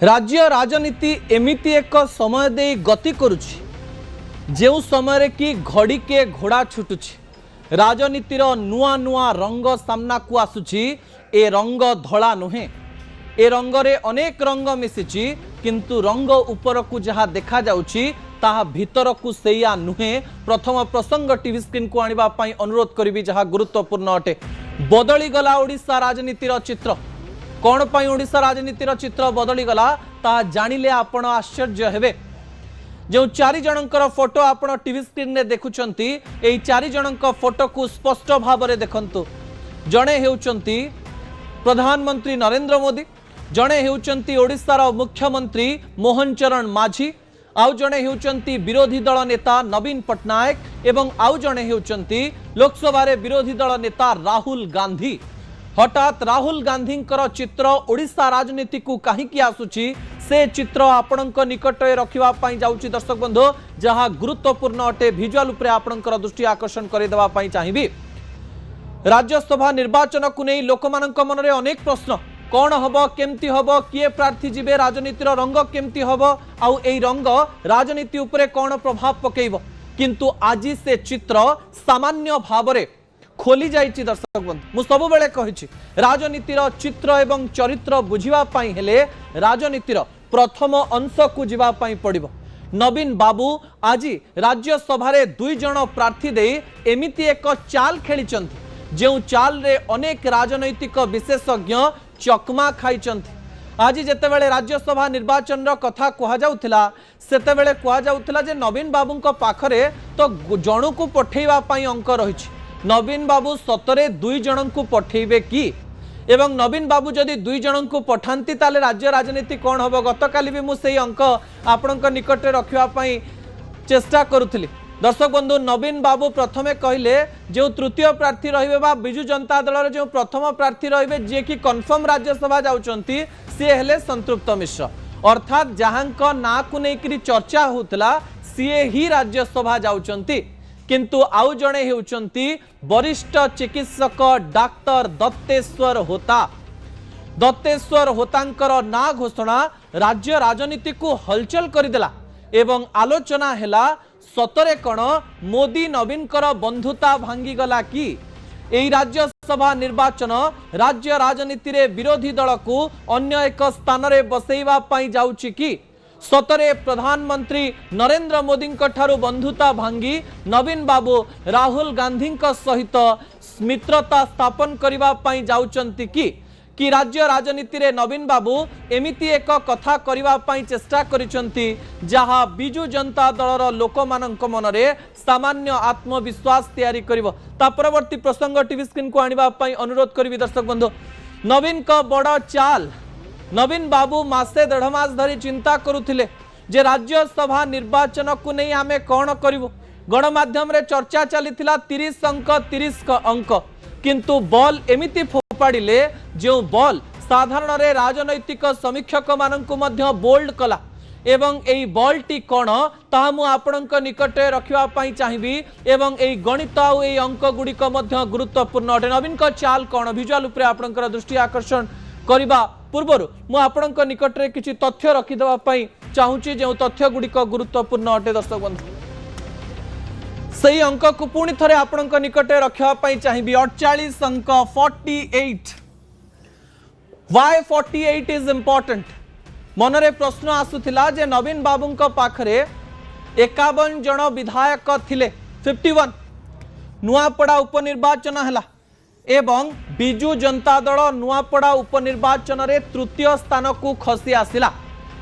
राज्य राजनीति एमिति एक समय दे गति करुछि जो समय कि घड़ी के घोड़ा छुटुछि। राजनीतिर नुआ नुआ रंग सामना को आसुछि। ए रंग धला नुहे, ए रंग रे अनेक रंग मिसिछि, किंतु रंग ऊपर को जहा देखा जाउछि ताहा भीतर को सेया नुहे। प्रथम प्रसंग टीवी स्क्रीन को आनिबा पई अनुरोध करिवि जहा गुरुत्वपूर्ण अटे। बदली गला ओडिशा राजनीतिर चित्र। कौन पाई ओडिशा राजनीतिर चित्र बदली गला ता जानिले आपण आश्चर्य हेबे। जो चारि जनकर फोटो आपण टीवी स्क्रीन रे देखुचंती, एई चारि जनक फोटो को स्पष्ट भाव रे देखंतु। जणे हेउचंती प्रधानमंत्री नरेंद्र मोदी, जणे हेउचंती ओडिशार मुख्यमंत्री मोहन चरण माझी, आउ जणे हेउचंती विरोधी दल नेता नवीन पटनायक एवं आउ जणे हेउचंती लोकसभा रे विरोधी दल नेता राहुल गांधी। हठात राहुल गांधी चित्र ओडिशा राजनीति को कहीं आसुची से चित्र आपणक निकट रखा जाऊँगी। दर्शक बंधु जहाँ गुरुत्वपूर्ण अटे भिजुआल उपरे आपणकर दृष्टि आकर्षण करदेवा चाहिए। राज्यसभा निर्वाचन को नहीं लोकमानक मन में अनेक प्रश्न, कौन हम केमती हम, किए प्रार्थी जीवे, राजनीतिर रंग केमती हम, आउ एई रंग राजनीति उपरे कौन प्रभाव पकेइब, किंतु आज से चित्र सामान्य भाव में खोली जाइछि। दर्शक बंधु मु सब बेले कहिछि राजनीतिर चित्र एवं चरित्र बुझिबा पई हेले राजनीतिर प्रथम अंश को जिबा पई पड़िबो। नवीन बाबू आज राज्यसभा रे 2 जण प्रार्थी दे एमिति एक चाल खेलिचंती जो चाल रे अनेक राजनैतिक विशेषज्ञ चकमा खाइचंती। आज जेतेबेले राज्यसभा निर्वाचन रो कथा कहा जाउथिला सेतेबेले कहा जाउथिला जे नवीन बाबूंको पाखरे तो जणु को पठेइबा पई अंक रहिछि। नवीन बाबू सतरे 2 जन को पठेबे कि एवं नवीन बाबू जदि 2 जन को पठांती ताले राज्य राजनीति कौन हम। गतकाली भी मुझे अंक आपणक निकट रखा चेष्टा करुली। दर्शक बंधु नवीन बाबू प्रथमे कहले जो तृतीय प्रार्थी रहिबे बिजु जनता दल जो प्रथम प्रार्थी रहिबे जे कि कन्फर्म राज्यसभा जाउचंती सी हेले संतृप्त मिश्र, अर्थात जहांक ना को लेकर चर्चा होतला सी ही राज्यसभा जाउचंती। किंतु आउ जणे हेउचंती वरिष्ठ चिकित्सक डाक्टर दत्तेश्वर होता। दत्तेश्वर होतांकर ना घोषणा राज्य राजनीति को हलचल करदेला एवं आलोचना हेला सतरे कण मोदी नवीनकर बंधुता भांगी गला कि एई राज्यसभा निर्वाचन राज्य राजनीति रे विरोधी दल को अन्य एक स्थान रे बसैवा पई जाउची कि सतरे प्रधानमंत्री नरेंद्र मोदी ठारू बंधुता भांगी नवीन बाबू राहुल गांधी सहित मित्रता स्थापन करबा पई जाउचंती कि राज्य राजनीति रे नवीन बाबू एमिति एक कथा करबा पई चेष्टा करिसंती जहा बिजु जनता दलर लोकमानक मनरे सामान्य आत्मविश्वास तैयारी करिवो। ता परवर्ती प्रसंग टीवी स्क्रीन को आनिबा पई अनुरोध करिवि। दर्शक बंधु नवीन का बड़ चाल। नवीन बाबू मासे 1.5 मास धरी चिंता करुथिले जे राज्यसभा निर्वाचन को नहीं आमे कौन करिवो। गणमाध्यम रे चर्चा चलीथिला 30 अंक, किंतु बॉल एमिति फोपाड़िले जो बॉल साधारण रे राजनैतिक समीक्षक माननकु मध्य बोल्ड कला एवं एई बॉल टी कौन ताहा मु आपणक निकट रखिबा पई चाहिबी एवं एई गणित आ एई अंक गुडिक मध्य गुरुत्वपूर्ण अटे। नवीन का चाल कौन विजुअल उपरे आपणकर दृष्टि आकर्षण करिबा पूर्वर मु आपणक निकट रे किछि तथ्य रखिदेवा पई चाहूची जो तथ्य गुडिक गुरुत्वपूर्ण अटे। दर्शक बंधु सही अंक को पुणी थरे आपणक निकट रखा चाहिए। 48 अंक 48। Y 48 is important. मनरे प्रश्न आसुथिला जे नवीन बाबूंक पाखरे 51 जन विधायक थिले। 51 नुआपड़ा उपनिर्वाचन हला एवं बिजु जनता दल नुआपड़ा उपनिर्वाचन रे तृतीय स्थान को खसी आसिला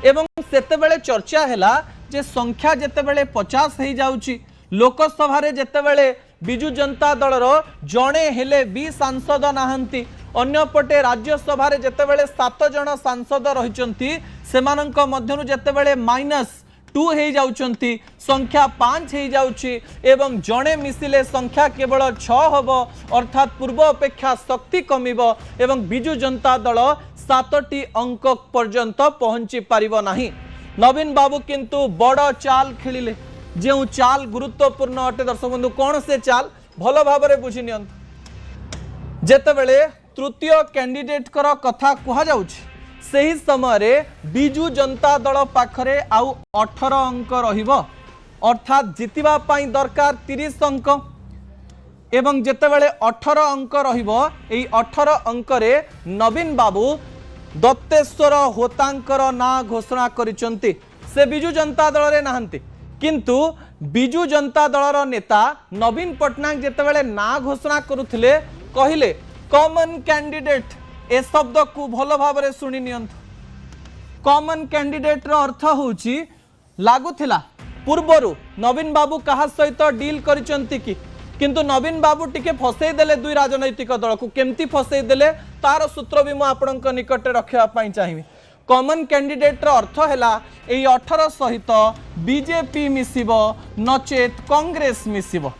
एवं सेतेबेले चर्चा हैला जे संख्या जेतेबेले 50 हो जाउची लोकसभा रे जेतेबेले बिजु जनता दलर जणे हेले भी सांसद नाहंती, अन्यपटे राज्यसभा रे जेतेबेले 7 जन सांसद रहिचंती सेमानंक मध्यरु जेतेबेले -2 हो जाउचंती संख्या 5 हो जाउची एवं जणे मिसिले संख्या केवल 6 हबो, अर्थात पूर्व अपेक्षा शक्ति कमिबो एवं बिजु जनता दल 7टी अंक पर्यंत पहुंची पारिबो नाही। नवीन बाबू किंतु बड़ चाल खेलिले जो चाल गुरुत्वपूर्ण अटे। दर्शक बंधु कौन से चाल भल भाव में बुझी नियंतु। जेतेबेले तृतीय कैंडिडेट कथा कह जाउछि सही समय बिजु जनता दल पाखरे आउ 18 अंक रहिबो अर्थात जितिबा पाई दरकार 30 अंक एवं जेतेबेले 18 अंक रहिबो एई 18 अंक रे नवीन बाबू दत्तेश्वर होतांकर ना घोषणा करिसंती से बिजु जनता दल रे नाहंती किंतु बिजु जनता दलर नेता नवीन पटनायक जेतेबेले ना घोषणा करुथिले कहिले कॉमन कैंडिडेट ए शब्द को भल भाव रे सुनि नियंतु कॉमन कैंडिडेट रो अर्थ होउची लागुथिला पूर्वरु नवीन बाबू कहा सहित डील करिसंती कि किंतु नवीन बाबू टिके फसई देले दुई राजनैतिक दल को केमती फसई देले तार सूत्र भी मु आपणक निकट रखिया पाई चाहिबी कॉमन कैंडिडेट रो अर्थ हैला एई 18 सहित बीजेपी मिसिबो नचेत कांग्रेस मिसिबो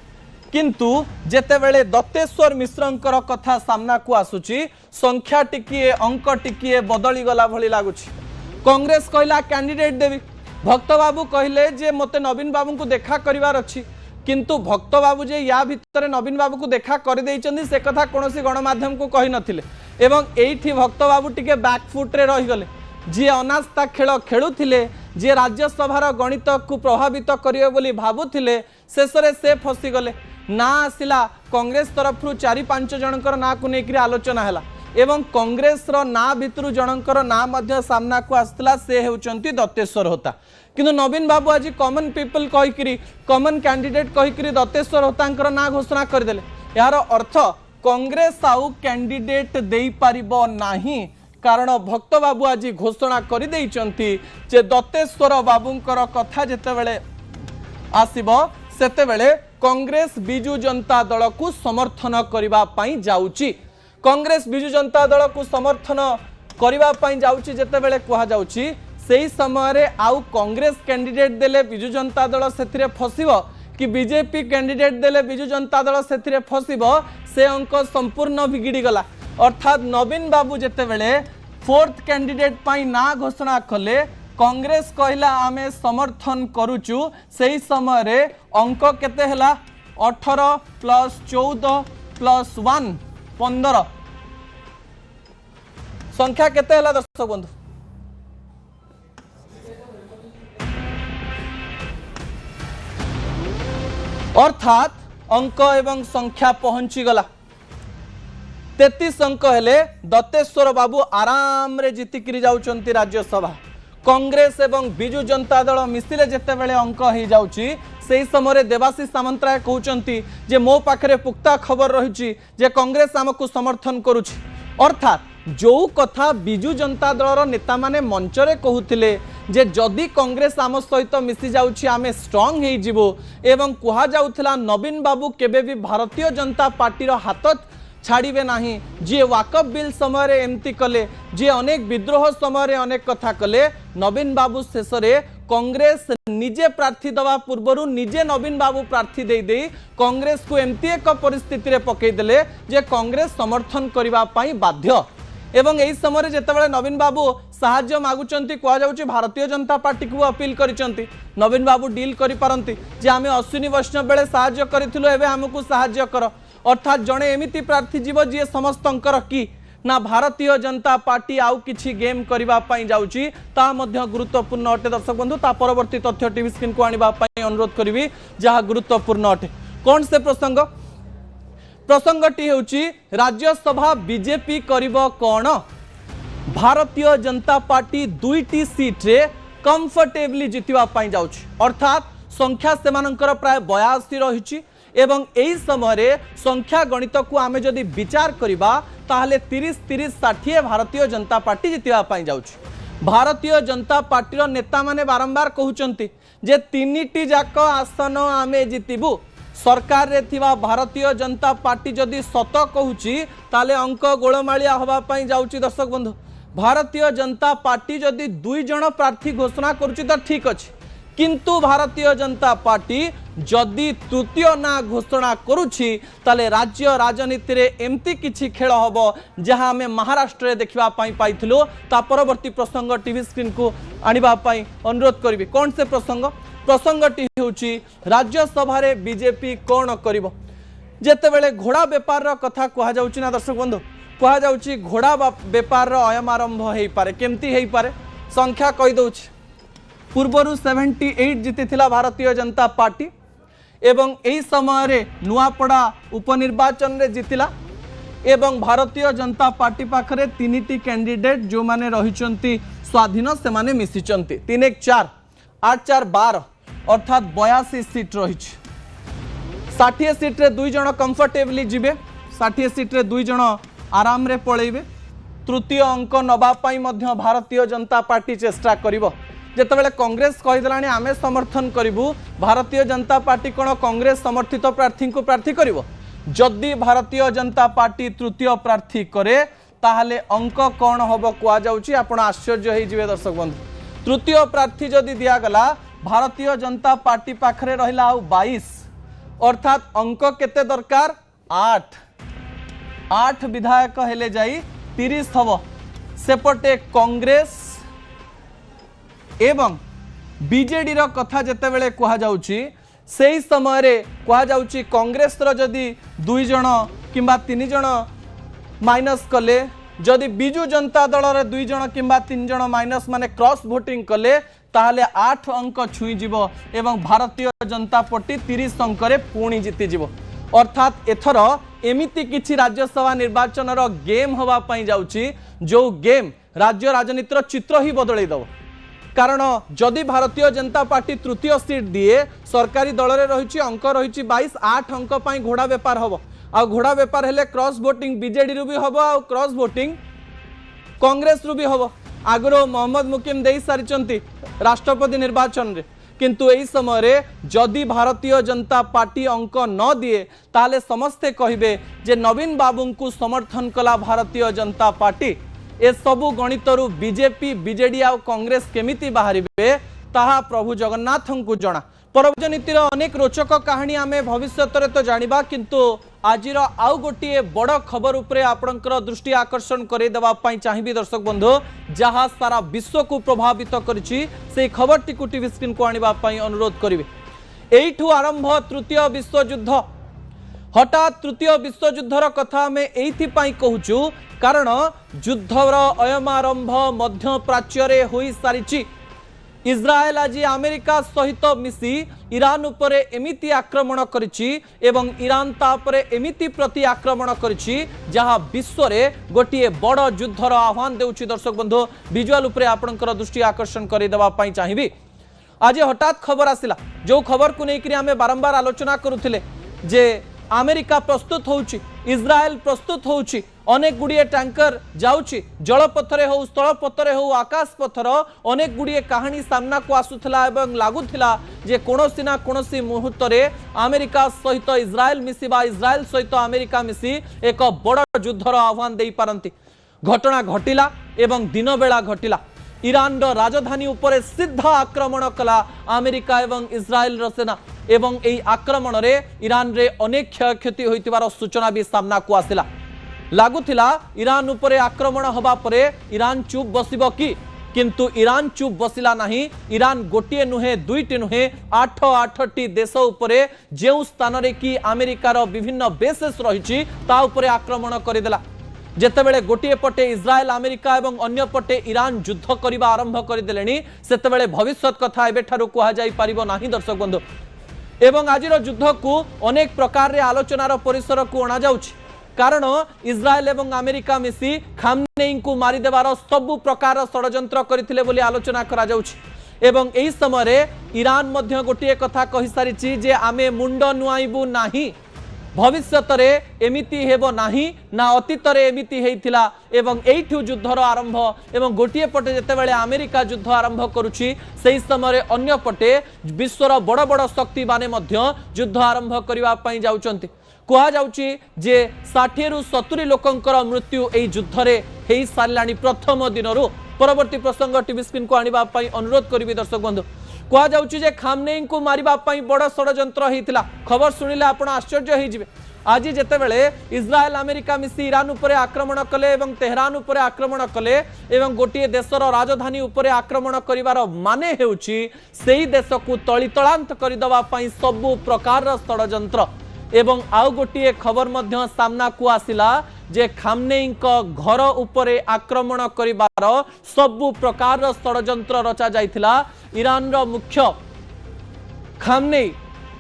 किंतु जेतेबेले दत्तेश्वर मिश्रंकर कथा सामना को आसुची संख्या टिकिए अंक टिकिए बदली गला भली लागुची कांग्रेस कहला कैंडिडेट देवी भक्त बाबू कहले जे मते नवीन बाबू को देखा करिवार अछि किंतु भक्त बाबू जे या भितर नवीन बाबू को देखा कर देइचंदी से कथा कोनोसी गणमाध्यम को कहि नथिले एवं एठी भक्त बाबू टिके बैकफुट रे रहि गले जे अनास्था खेल खेलुथिले जे राज्यसभार गणित को प्रभावित करियो बोली भाबुथिले शेषरे से फसी गले ना आसिला कांग्रेस तरफ 4-5 जनकर ना को नेकरी आलोचना हैला एवं कांग्रेस रो ना भितरु जनकर ना मध्य सामना को आसला से हेउचंती दत्तेश्वर होता किंतु नवीन बाबू आज कॉमन पीपल कहिकरी कॉमन कैंडिडेट कहिकरी दत्तेश्वर होतांकर ना घोषणा कर देले यार अर्थ कांग्रेस आउ कैंडिडेट देई परिबो नाही कारण भक्त बाबू आज घोषणा कर देइचंती जे दत्तेश्वर बाबूंकर कथा जेतेबेले आसीबो सेतेबेले कांग्रेस बिजु जनता दल को समर्थन करिबा पई जाउची कांग्रेस बिजु जनता दल को समर्थन करिबा पई जाउची जेतेबेले कहा जाउची सेही समय रे आउ कांग्रेस कैंडिडेट देले बिजु जनता दल सेथिरे फसिबो कि बीजेपी कैंडिडेट देले बिजु जनता दल सेथिरे फसिबो से अंक संपूर्ण बिगिड़ी गला अर्थात नवीन बाबू जेतेबेले फोर्थ कैंडिडेट पाई ना घोषणा कले कांग्रेस कहला आमे समर्थन करूचु सेही समय रे अंक केते हला 18 प्लस 14 प्लस 1 15 संख्या केते हला दर्शक बंधु अर्थात अंक एवं संख्या पहुंची गला 33 अंक हेले दत्तेश्वर बाबू आराम रे जीतिकरी जाउचंती राज्यसभा कांग्रेस एवं बिजु जनता दल मिसिले जेतेबेले अंक हो जाउची सेही समय देवाशीष सामंतराय कहउचंती जे मो पाखरे पुख्ता खबर रहिची जे कांग्रेस हमकु समर्थन करूची अर्थात जो कथा बिजु जनता दलर नेता माने मंचरे कहूथिले जे जदि कांग्रेस आम सहित मिसी जाउची आमे स्ट्रांग हे जिवो एवं कहा जाउथिला नवीन बाबू केबे भी भारतीय जनता पार्टी रो हाथ छाड़िबे नाही जे वाकफ बिल समय एमती कले जे अनेक विद्रोह समय अनेक कथा कले नवीन बाबू शेष रे कांग्रेस निजे प्रार्थी दवा पूर्व निजे नवीन बाबू प्रार्थी दे दे कांग्रेस को एमती एक परिस्थिति रे पकई देले जे कांग्रेस समर्थन करिबा पई बाध्य एवं एही समय जेतेबेले नवीन बाबू साहाय्य मागुचंती कहा जाउची भारतीय जनता पार्टी को अपील करिसंती नवीन बाबू डील करि पारंती जे आमे अश्विनी वैष्णव बेले साहाय्य करिथिलो एबे हमकु साहाय्य कर अर्थात जड़े एमिति प्रार्थी जीव जी समस्तंकर कि ना भारतीय जनता पार्टी आउ किछि गेम करिबा पई जाउची ता मध्य गुरुत्वपूर्ण अटे दर्शक बंधु ता परवर्ती तथ्य टीवी स्क्रीन को आनिबा पई अनुरोध करिवि जहा गुरुत्वपूर्ण अटे कोन से प्रसंगटी हेउची राज्यसभा बीजेपी करिबो कोन भारतीय जनता पार्टी 2टी सीट रे कंफर्टेबली जितिबा पई जाउची अर्थात संख्या सेमानंकर प्राय 82 रहिची एवं एही समय संख्या गणित को आमे जदि विचार करिबा ताहले 30-30-60 भारतीय जनता पार्टी जितिबा पई जाउची भारतीय जनता पार्टी नेता माने बारंबार कहउचंती जे 3टी जाक आसन आमे जितिबु सरकार रे थिबा भारतीय जनता पार्टी जदि सत कहूची ताले अंक गोलमालिया होबा पई जाउची दर्शक बंधु भारतीय जनता पार्टी जदि 2 जण प्रार्थी घोषणा करूची त ठीक अछि किंतु भारतीय जनता पार्टी जदि तृतीय ना घोषणा करुछि ताले राज्य राजनीति रे एमती किछि खेल हबो जहां हमें महाराष्ट्र रे देखिबा पई पाइथिलो ता परवर्ती प्रसंग टीवी स्क्रीन को आनिबा पई अनुरोध करबी कोन से प्रसंगटी होउछि राज्यसभा रे बीजेपी कोन करिवो जेतेबेले घोड़ा व्यापार रो कथा कहा जाउछि ना दर्शक बंधु कह जाउची घोड़ा बेपार अयम आरंभ हो पारे केमती हो पारे संख्या कही दउची पूर्वर 78 जीतिथिला भारतीय जनता पार्टी एवं एई समय रे नुआपड़ा उपनिर्वाचन रे जीतिला एवं भारतीय जनता पार्टी पाखरे 3टी कैंडिडेट जो माने रहिचंती स्वाधीन से माने मिसिचंती 3 1 4 8 4 12 अर्थात 82 सीट रही 60 सीट रे 2 जण कंफर्टेबली जिबे 60 सीट रे 2 जण आराम रे पळेइबे तृतीय अंक नबा पाई मध्य भारतीय जनता पार्टी चेष्टा करिवो जेतेबेले कांग्रेस कहिदलानी आमे समर्थन करिवु भारतीय जनता पार्टी कोन कांग्रेस समर्थित प्रार्थी को प्रार्थी करिवो जदि भारतीय जनता पार्टी तृतीय प्रार्थी करे ताहले अंक कौन हम कह जाउची आपण आश्चर्य हो जिवे दर्शक बंधु तृतीय प्रार्थी जदि दिया गला भारतीय जनता पार्टी पाखरे रहिला आउ 22 अर्थात अंक केते दरकार 8 विधायक हेले जाई 30 हबो सेपटे कांग्रेस एवं बीजेडी रो कथा जेतेबेले कह जाउची सेही समय रे कह जाउची कांग्रेस रो जदि 2 जण किंबा 3 जण माइनस कले जदि बिजु जनता दल रे 2 जण किंबा 3 जण माइनस माने क्रॉस वोटिंग कले ताहले 8 अंक छुई जिवो एवं भारतीय जनता पार्टी 30 अंक रे पुणी जीति जिवो अर्थात एथर एमिति किछि राज्यसभा निर्वाचन रो गेम होबा पई जाउची जो गेम राज्य राजनीति रो चित्र ही बदलै दबो कारण जदि भारतीय जनता पार्टी तृतीय सीट दिए सरकारी दल रे रहिछि अंक रहिछि 22 8 अंक पई घोड़ा व्यापार हबो आ घोड़ा व्यापार हेले क्रॉस वोटिंग बीजेडी रु भी हबो आ क्रॉस वोटिंग कांग्रेस रु भी हबो आगरो मोहम्मद मुकिम देई सारिचंती राष्ट्रपति निर्वाचन रे किंतु एई समय रे जदि भारतीय जनता पार्टी अंक न दिए ताले समस्ते कहिबे जे नवीन बाबू को समर्थन कला भारतीय जनता पार्टी ए सबु गणितरु बीजेपी बीजेडी आ कांग्रेस केमिति बाहरिबे ताहा प्रभु जगन्नाथ को जना राजनीतिर अनेक रोचक कहानी आमे भविष्यत रे तो जानिबा किंतु आजिर आउ गोटे बड़ खबर उपरे आपणकर दृष्टि आकर्षण करे देबा पई चाहिबी दर्शक बंधु जहा सारा विश्व को प्रभावित करिछि से खबर टी टीवी स्क्रीन को आनिबा पई अनुरोध करिवे एइठु आरंभ तृतीय विश्व युद्ध हठात तृतीय विश्व युद्धर कथा आमे एइथि पई कहूछु कारण युद्धर अयम आरंभ मध्य प्राच्य रे होई सारिछि इस्राएल आज अमेरिका सहित मिसी ईरान उपरे एमिति आक्रमण करिछि एवं ईरान तापरे एमिति प्रति आक्रमण करिछि जहां विश्व रे गोटिए बड़ युद्धर आह्वान देउछि दर्शक बंधु विजुअल उपरे आपणकर दृष्टि आकर्षण करि देबा पई चाहिबी आज हठात खबर आसिला जो खबर को नेकरी आमे बारंबार आलोचना करूथिले जे अमेरिका प्रस्तुत होउछि इस्राएल प्रस्तुत होउछि अनेक गुड़िए टैंकर जाउछि जलपथरे हो स्थलपथरे हो आकाश पथर अनेक गुड़िए कहानी सामना को आसुथिला एवं लागुथिला जे कोनोसी ना कोनोसी मुहूर्त रे अमेरिका सहित इस्राएल मिसी बा इस्राएल सहित अमेरिका मिसी एक बड़ युद्धर आह्वान देई पारंती घटना घटिला एवं दिन बेला घटिला ईरान राजधानी उपरे सीधा आक्रमण कला अमेरिका एवं इस्राएल सेना एवं एई आक्रमण रे ईरान रे अनेक क्षयक्षति होइतिबार सूचना भी सामना को आसिला लागुथिला ईरान उपरे आक्रमण हबा परे ईरान चुप बसिबो कि किंतु ईरान चुप बसिला नहीं ईरान गोटिए नुहे दुईटी नुहे 8टी देश उपरे जेउ स्थान रे कि अमेरिकार विभिन्न बेसेस रहिछि ता उपरे आक्रमण करिदेला जेतेबेले गोटिए पटे इस्राएल अमेरिका एवं अन्य पटे ईरान युद्ध करिबा आरंभ करिदेलेनी सेतेबेले भविष्यत कथा एबेठारु कुहा जाई पारिबो नाही दर्शक बंधु एवं आजिर युद्ध को अनेक प्रकार रे आलोचनार परिसर को अणा जाउछि कारण इस्राएल एवं अमेरिका मिसी खामनेई को मारी देवार सबु प्रकार षडयंत्र करथिले बोली आलोचना करा जाउछि एवं एई समय रे ईरान मध्य गोटिए कथा कहि सारिछि जे आमे मुंड नुआइबु नाही भविष्यत रे एमिति हेबो नाही ना अतीत रे एमिति हेइथिला एवं एइठु युद्धर आरंभ एवं गोटिए पटे जेतेबेले अमेरिका युद्ध आरंभ करूछि सेही समय रे अन्य पटे विश्वर बड़ बड़ शक्ति माने मध्य युद्ध आरंभ करिवा पई जाउचंती कहा जाउछि जे 60 रु 70 लोकंकर मृत्यु एई युद्ध रे हेई सारलानी प्रथम दिनरु परवर्ती प्रसंग टीवी स्क्रीन को आनिबा पई अनुरोध करिवि दर्शक बंधु कहा जाउछि जे खामनेई को मारिबा पई बड़ षडयंत्र हेइतिला खबर सुनिले आपण आश्चर्य हेइ जिवे आज जेतेबेले इस्राएल अमेरिका मिसी ईरान उपरे आक्रमण कले एवं तेहरान उपरे आक्रमण कले एवं गोटिए देशर राजधानी उपरे आक्रमण करिवार माने हेउछि सेही देश को तळितळांत करिदबा पई सबु प्रकार षडयंत्र एवं आउ गोटिए खबर मध्य सामना को आसिला जे खामनेई घर उपरे आक्रमण करिबार सबु प्रकार षडयंत्र रचा जाइथिला। ईरान रो मुख्य खामनेई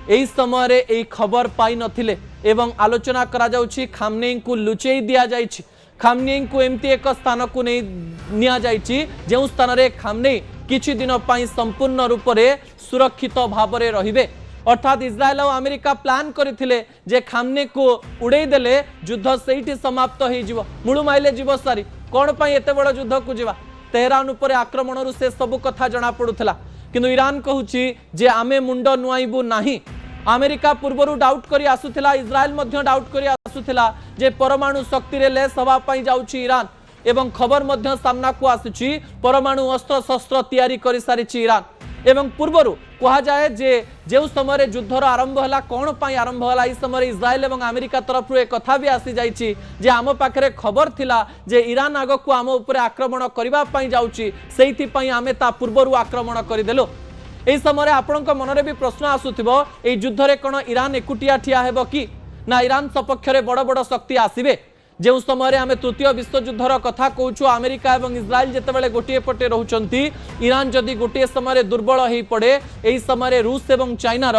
एही समय रे एही खबर पाई नथिले एवं आलोचना करा जाउछि खामनेई को लुचेई दिया जाइछि। खामनेई को एमती एक स्थान को नहीं निया जाइछि जेउ स्थान रे खामनेई किछि दिन पई संपूर्ण रूप से सुरक्षित भाव में रहिबे। अर्थात इस्राएल और अमेरिका प्लान करथिले जे खामने को उड़े देले युद्ध सेठी समाप्त हो जिवो मुळु माइले जीव सारी कोन पई एते बड़ युद्ध को जीवा। तेहरान उपर आक्रमण रु से सब कथा जना पडुथला किंतु ईरान कहूची जे आमे मुंड नुआइबु नाही। अमेरिका पूर्वरु डाउट करी आसुथिला, इस्राएल मध्य डाउट करी आसुथिला जे परमाणु शक्ति रे लेस हवा पई जाउची ईरान एवं खबर मध्य सामना को आसुची परमाणु अस्त्र शस्त्र तैयारी करि सारिची ईरान। एवं पूर्वरु कहा जाए जे जो समय युद्धर आरंभ है कौन पाई आरंभ है इस समय इस्राएल और अमेरिका तरफ एक कथा भी आसी जाइए जे आम पाखे खबर थिला जे ईरान आग को आम उपर आक्रमण करने जाऊँगी से आम ता पूर्वर आक्रमण करदेलु। यही समय आपण मनरे भी प्रश्न आसुथिबो ए युद्धरे कौन ईरान एकुटिया ठिया हेबो कि ना ईरान सपक्ष में बड़ बड़ शक्ति आसिबे। जो समय आम तृतीय विश्वयुद्धर कथा कहूँ अमेरिका और इस्राएल जितेबाला गोटे पटे रोचंती ईरान जदि गोटे समय दुर्बल हो पड़े यही समय रूस और चाइनार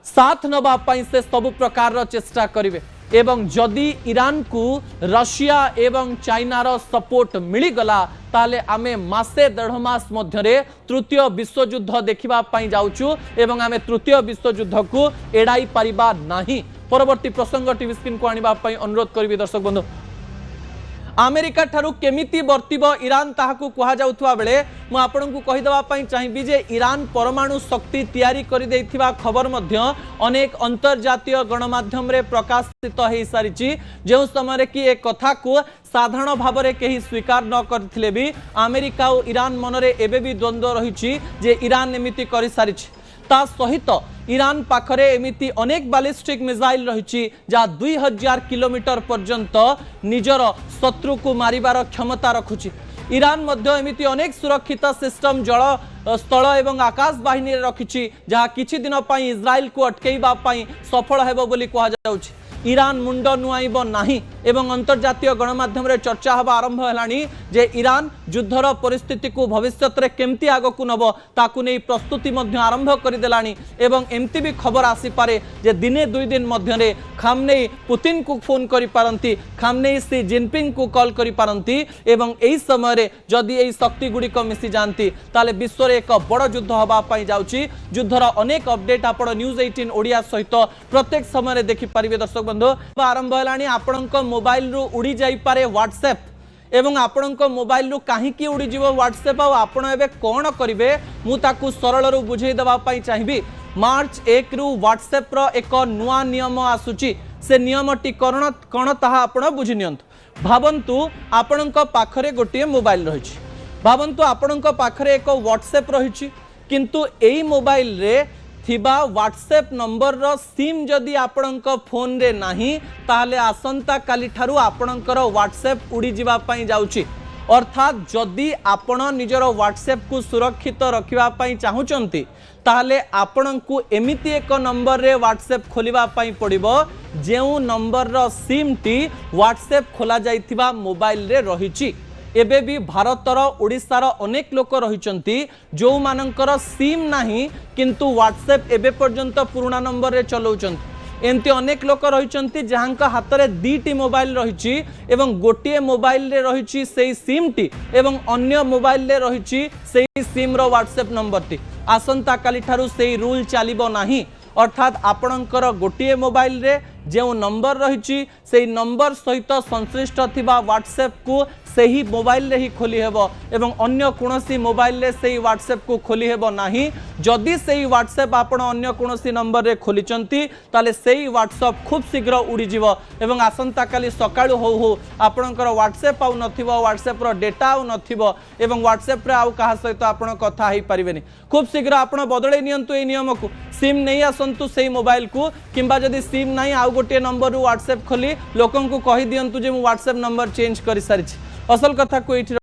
साथ नवाई से सब प्रकार चेष्टा करेंगे एवं जदि ईरान को रशिया एवं चाइनार सपोर्ट मिलगला ताले आमे मासे 1.5 मास मध्य तृतीय विश्वयुद्ध देखा जाऊँ एवं आमे तृतीय विश्वयुद्ध को एड़ाई पारिबा नाही। परवर्ती प्रसंग टीवी स्क्रीन को आनिबा पई अनुरोध करिबी दर्शक बंधु। अमेरिका ठारू केमिति वर्तिबो ईरान ताहाकू कहा जाउथवा बेले मु आपनकू कहि देबा पई चाहिबी जे ईरान परमाणु शक्ति तैयारी करि दैथिबा खबर मध्य अनेक अंतर्जातीय गणमाध्यम रे प्रकाशित हो सारिछि। जो समय कि एक कथा को साधारण भाव में कहीं स्वीकार न करथिले भी अमेरिका और ईरान मनरे एबे भी द्वंद्व रहिछि जे ईरान एमिति करि सारिछि। ता सहित ईरान पाखरे एमिति अनेक बैलिस्टिक मिसाइल रही जहाँ 2000 किलोमीटर पर्यंत निजर शत्रु को मारिबार क्षमता रखुची। ईरान मध्य एमिति अनेक सुरक्षित सिस्टम जल स्थल एवं आकाश बाहिनी रखी जहाँ किछि दिन पई इस्राएल को अटकेइबा पई सफल हेबो बोली कहा जाउछि। ईरान मुंड नुआइब नाही एवं अंतर्जातीय गणमाध्यम रे चर्चा हवा आरंभ हेलानी जे ईरान युद्धर परिस्थिति को भविष्य में केमती आगकू नब ताकू नहीं प्रस्तुति मध्य आरंभ कर देलानी एवं एमती भी खबर आसी पारे जे दिने 2 दिन मध्य खामनेई पुतिन को फोन करि पारंती, खामनेई सी जिनपिंग को कॉल करि पारंती एवं एही समय जदि एही शक्ति गुड़िक मिसी जानती ताले विश्व एक बड़ युद्ध हवा पाई जाउची। युद्धर अनेक अपडेट आपण न्यूज 18 ओडिया सहित प्रत्येक समय देखि पारिबे दर्शक बंधु। आरंभ हेलानी आपणक मोबाइल रु उड़ी जाई पारे व्हाट्सएप एवं आपणक मोबाइल रु काहीकि उड़ी जीवो व्हाट्सएप आ आपण एबे कोन करिवे मु ताकू सरल रु बुझेई देबा पई चाहिबी। मार्च 1 रु व्हाट्सएप रो एक नुआ नियम आसुची से नियमटी कोन ताहा आपण बुझि नियंतु। भाबंतु आपणक पाखरे गोटे मोबाइल रहिछि, भाबंतु आपणक पाखरे एक व्हाट्सएप रहिछि किंतु एई मोबाइल रे थिबा व्हाट्सएप नंबर रो सिम जदि आपणक फोन रे नाही ताहले आसंता काली ठारू आपणकर व्हाट्सएप उड़ी जीवा पई जाउची। अर्थात जदि आपण निजर व्हाट्सएप को सुरक्षित रखिबा पई चाहुचंती ताहले आपणकू एमिति एक नंबर रे व्हाट्सएप खोलिबा पई पड़िबो जेउ नंबर रो सिम टी व्हाट्सएप खोला जाइथिबा मोबाइल रे रहिची। एबे भी भारतर ओडिशार अनेक लोक रहिचंती जो मानकर सिम नाही किंतु व्हाट्सएप एबे पर्यंत पुराना नंबर रे चलाउचंती। एमती अनेक लोक रहिचंती जहां हाथ में 2टी मोबाइल रहिची एवं गोटे मोबाइल रे रहिची सेही सिम टी एवं अन्य मोबाइल रे रहिची सेही सिम रो व्हाट्सएप नंबर टी। आसंता काली ठारू सेही रूल चलिबो नाही। अर्थात आपणकर गोटे मोबाइल रे जो नंबर रही से नंबर सहित संश्लिष्ट थिबा व्हाट्सएप को सही मोबाइल रे ही खोली हेबो एवं अन्य कोनोसी मोबाइल रे सही व्हाट्सएप को खोली हेबो नाही। जदि सही व्हाट्सएप आपण अन्य कोनोसी नंबर रे खोलिचंती ताले सही व्हाट्सएप खूब शीघ्र उड़ी जीवो एवं आसंता काली सकाळु हो हो आपणकर व्हाट्सएप आउ नथिबो, व्हाट्सएप रो डेटा आउ नथिबो एवं व्हाट्सएप रे आउ कहा सहित आपण कथा हेई परिबेनी। खूब शीघ्र आपण बदलै नियंतु ए नियम को, सिम नहीं आसंतु सही मोबाइल को किंबा जदि सिम नहीं आउ गोटे नंबर व्हाट्सएप खोली लोकन को कहि दियंतु जे मु व्हाट्सएप नंबर चेंज करि सारिछि। असल कथा को